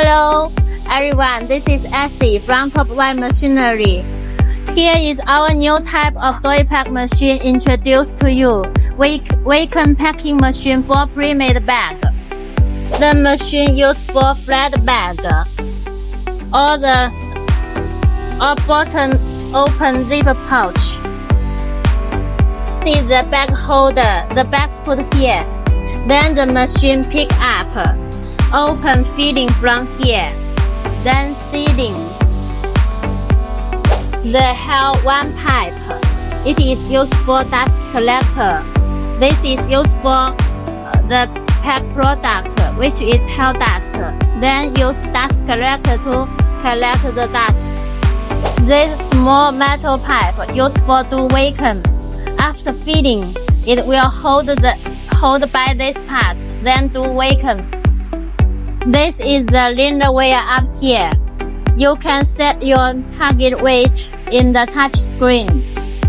Hello, everyone. This is Essie from Top 1 Machinery. Here is our new type of doypack machine introduced to you. Vacuum packing machine for pre-made bag. The machine used for flat bag or button open zipper pouch. See the bag holder. The bag's put here. Then the machine pick up. Open feeding from here. Then sealing. The hell one pipe. It is used for dust collector. This is used for the pack product, which is hell dust. Then use dust collector to collect the dust. This small metal pipe used for do vacuum. After feeding, it will hold by this part, then do vacuum. This is the linear wheel up here. You can set your target weight in the touch screen.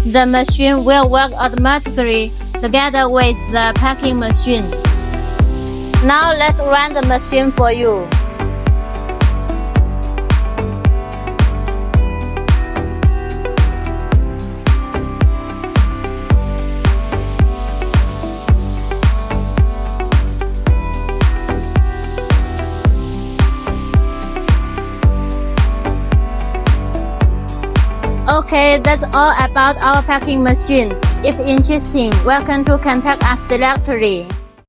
The machine will work automatically together with the packing machine. Now let's run the machine for you. Okay, that's all about our packing machine. If interesting, welcome to contact us directly.